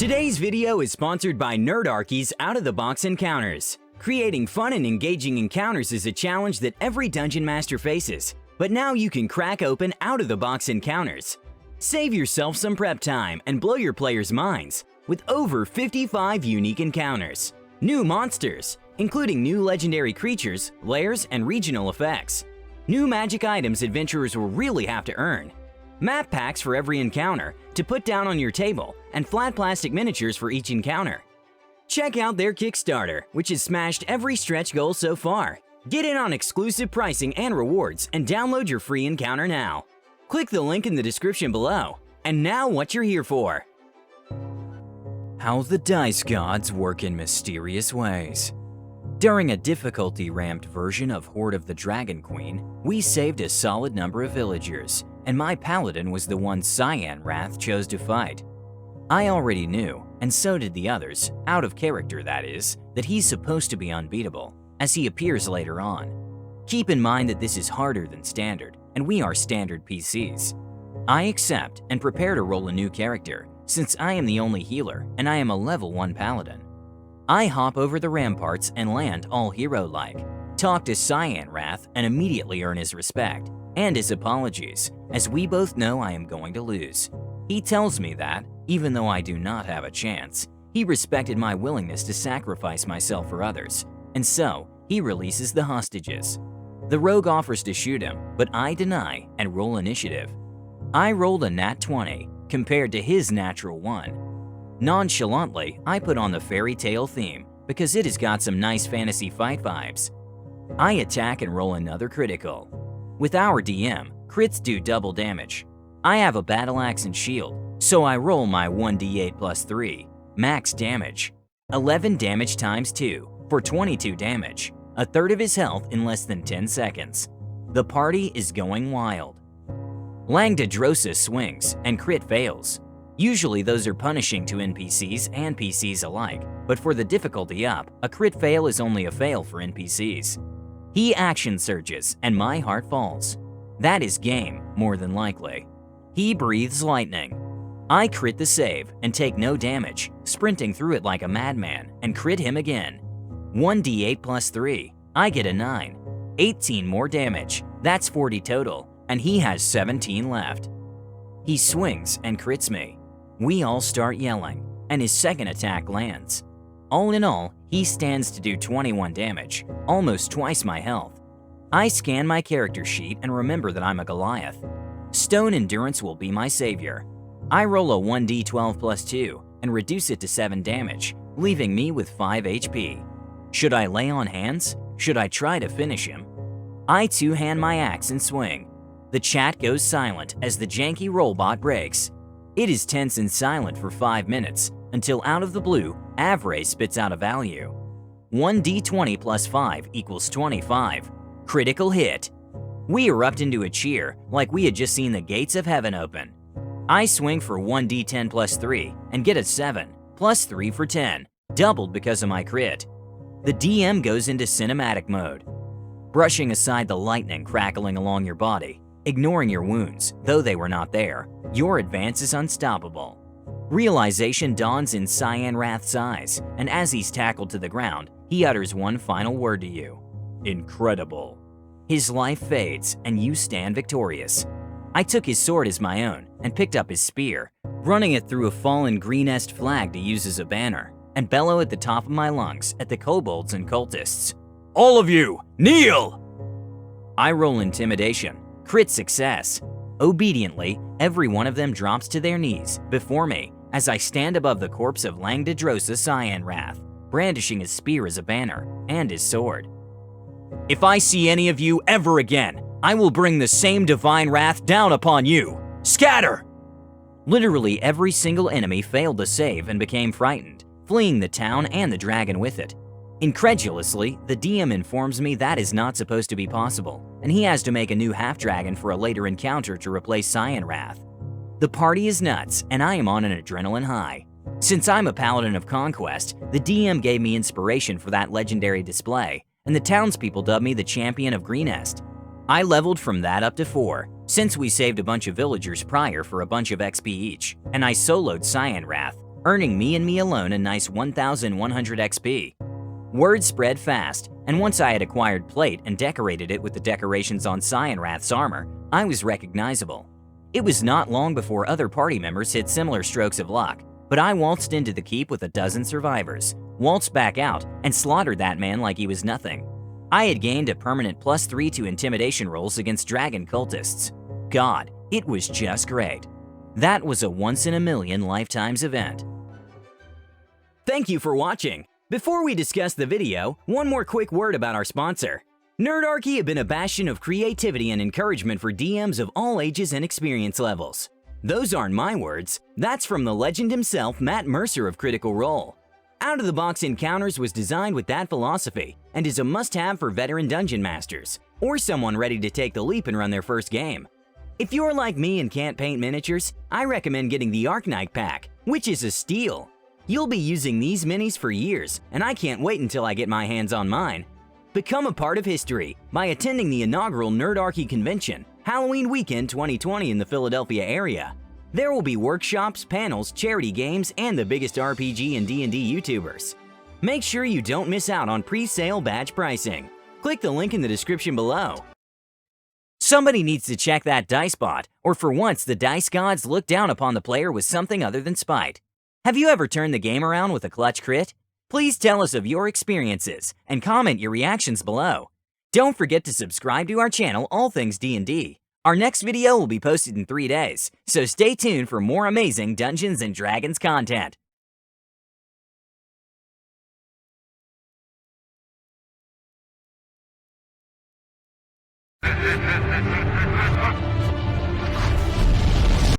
Today's video is sponsored by Nerdarchy's Out-of-the-Box Encounters. Creating fun and engaging encounters is a challenge that every Dungeon Master faces, but now you can crack open out-of-the-box encounters. Save yourself some prep time and blow your players' minds with over 55 unique encounters. New monsters, including new legendary creatures, lairs, and regional effects. New magic items adventurers will really have to earn. Map packs for every encounter to put down on your table, and flat plastic miniatures for each encounter. Check out their Kickstarter, which has smashed every stretch goal so far. Get in on exclusive pricing and rewards and download your free encounter now. Click the link in the description below. And now what you're here for. How the dice gods work in mysterious ways. During a difficulty-ramped version of Horde of the Dragon Queen, we saved a solid number of villagers, and my paladin was the one Cyan Wrath chose to fight. I already knew, and so did the others, out of character that is, that he's supposed to be unbeatable, as he appears later on. Keep in mind that this is harder than standard, and we are standard PCs. I accept and prepare to roll a new character, since I am the only healer and I am a level 1 paladin. I hop over the ramparts and land all hero-like, talk to Cyan Wrath and immediately earn his respect, and his apologies, as we both know I am going to lose. He tells me that, even though I do not have a chance, he respected my willingness to sacrifice myself for others, and so he releases the hostages. The rogue offers to shoot him, but I deny and roll initiative. I rolled a nat 20 compared to his natural 1. Nonchalantly, I put on the fairy tale theme because it has got some nice fantasy fight vibes. I attack and roll another critical. With our DM, crits do double damage. I have a battle axe and shield, so I roll my 1d8 plus 3, max damage. 11 damage times 2 for 22 damage, a third of his health in less than 10 seconds. The party is going wild. Langdadrosa swings and crit fails. Usually those are punishing to NPCs and PCs alike, but for the difficulty up, a crit fail is only a fail for NPCs. He action surges and my heart falls. That is game, more than likely. He breathes lightning. I crit the save and take no damage, sprinting through it like a madman, and crit him again. 1d8 plus 3, I get a 9. 18 more damage, that's 40 total, and he has 17 left. He swings and crits me. We all start yelling, and his second attack lands. All in all, he stands to do 21 damage, almost twice my health. I scan my character sheet and remember that I'm a Goliath. Stone Endurance will be my savior. I roll a 1d12 plus 2 and reduce it to 7 damage, leaving me with 5 HP. Should I lay on hands? Should I try to finish him? I two-hand my axe and swing. The chat goes silent as the janky rollbot breaks. It is tense and silent for 5 minutes, until out of the blue, Avray spits out a value. 1d20 plus 5 equals 25. Critical hit. We erupt into a cheer like we had just seen the gates of heaven open. I swing for 1d10 plus 3 and get a 7, plus 3 for 10, doubled because of my crit. The DM goes into cinematic mode. Brushing aside the lightning crackling along your body, ignoring your wounds, though they were not there, your advance is unstoppable. Realization dawns in Cyan Wrath's eyes, and as he's tackled to the ground, he utters one final word to you. Incredible. His life fades, and you stand victorious. I took his sword as my own, and picked up his spear, running it through a fallen Greenest flag to use as a banner, and bellow at the top of my lungs at the kobolds and cultists. All of you, kneel! I roll intimidation, crit success. Obediently, every one of them drops to their knees before me as I stand above the corpse of Langdadrosa Cyan Wrath, brandishing his spear as a banner and his sword. If I see any of you ever again, I will bring the same divine wrath down upon you. Scatter! Literally every single enemy failed to save and became frightened, fleeing the town and the dragon with it. Incredulously, the DM informs me that is not supposed to be possible, and he has to make a new half-dragon for a later encounter to replace Cyan Wrath. The party is nuts, and I am on an adrenaline high. Since I'm a paladin of conquest, the DM gave me inspiration for that legendary display, and the townspeople dubbed me the champion of Greenest. I leveled from that up to 4, since we saved a bunch of villagers prior for a bunch of XP each, and I soloed Cyan Wrath, earning me and me alone a nice 1,100 XP. Word spread fast, and once I had acquired plate and decorated it with the decorations on Cyanrath's armor, I was recognizable. It was not long before other party members hit similar strokes of luck, but I waltzed into the keep with a dozen survivors, waltzed back out, and slaughtered that man like he was nothing. I had gained a permanent +3 to intimidation rolls against dragon cultists. God, it was just great. That was a once-in-a-million lifetimes event. Thank you for watching. Before we discuss the video, one more quick word about our sponsor. Nerdarchy have been a bastion of creativity and encouragement for DMs of all ages and experience levels. Those aren't my words, that's from the legend himself, Matt Mercer of Critical Role. Out-of-the-box Encounters was designed with that philosophy and is a must-have for veteran dungeon masters, or someone ready to take the leap and run their first game. If you're like me and can't paint miniatures, I recommend getting the Arknight pack, which is a steal. You'll be using these minis for years, and I can't wait until I get my hands on mine. Become a part of history by attending the inaugural Nerdarchy Convention, Halloween Weekend 2020 in the Philadelphia area. There will be workshops, panels, charity games, and the biggest RPG and D&D YouTubers. Make sure you don't miss out on pre-sale badge pricing. Click the link in the description below. Somebody needs to check that dice bot, or for once the dice gods look down upon the player with something other than spite. Have you ever turned the game around with a clutch crit? Please tell us of your experiences and comment your reactions below. Don't forget to subscribe to our channel, All Things D&D. Our next video will be posted in 3 days, so stay tuned for more amazing Dungeons & Dragons content.